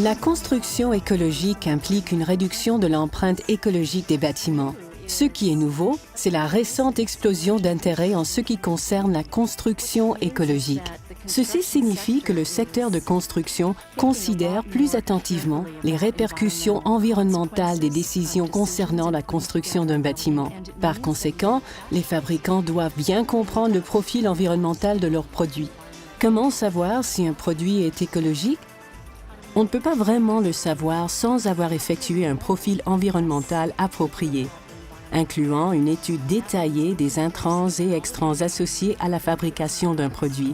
La construction écologique implique une réduction de l'empreinte écologique des bâtiments. Ce qui est nouveau, c'est la récente explosion d'intérêt en ce qui concerne la construction écologique. Ceci signifie que le secteur de construction considère plus attentivement les répercussions environnementales des décisions concernant la construction d'un bâtiment. Par conséquent, les fabricants doivent bien comprendre le profil environnemental de leurs produits. Comment savoir si un produit est écologique? On ne peut pas vraiment le savoir sans avoir effectué un profil environnemental approprié, incluant une étude détaillée des intrants et extrants associés à la fabrication d'un produit.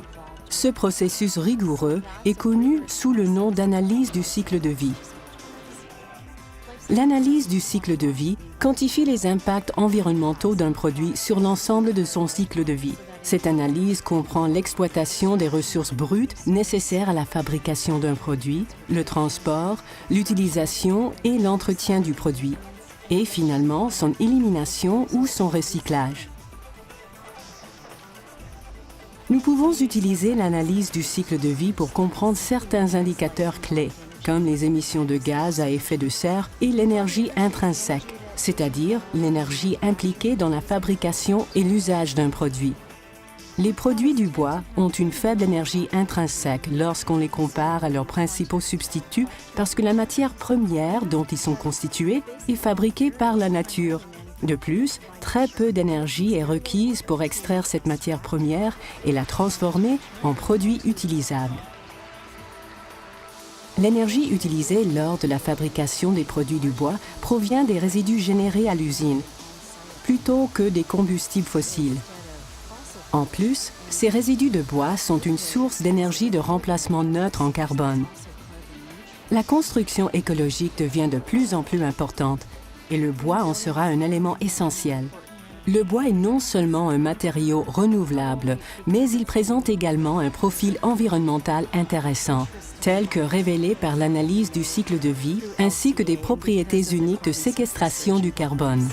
Ce processus rigoureux est connu sous le nom d'analyse du cycle de vie. L'analyse du cycle de vie quantifie les impacts environnementaux d'un produit sur l'ensemble de son cycle de vie. Cette analyse comprend l'exploitation des ressources brutes nécessaires à la fabrication d'un produit, le transport, l'utilisation et l'entretien du produit, et finalement son élimination ou son recyclage. Nous pouvons utiliser l'analyse du cycle de vie pour comprendre certains indicateurs clés, comme les émissions de gaz à effet de serre et l'énergie intrinsèque, c'est-à-dire l'énergie impliquée dans la fabrication et l'usage d'un produit. Les produits du bois ont une faible énergie intrinsèque lorsqu'on les compare à leurs principaux substituts parce que la matière première dont ils sont constitués est fabriquée par la nature. De plus, très peu d'énergie est requise pour extraire cette matière première et la transformer en produit utilisable. L'énergie utilisée lors de la fabrication des produits du bois provient des résidus générés à l'usine, plutôt que des combustibles fossiles. En plus, ces résidus de bois sont une source d'énergie de remplacement neutre en carbone. La construction écologique devient de plus en plus importante et le bois en sera un élément essentiel. Le bois est non seulement un matériau renouvelable, mais il présente également un profil environnemental intéressant, tel que révélé par l'analyse du cycle de vie ainsi que des propriétés uniques de séquestration du carbone.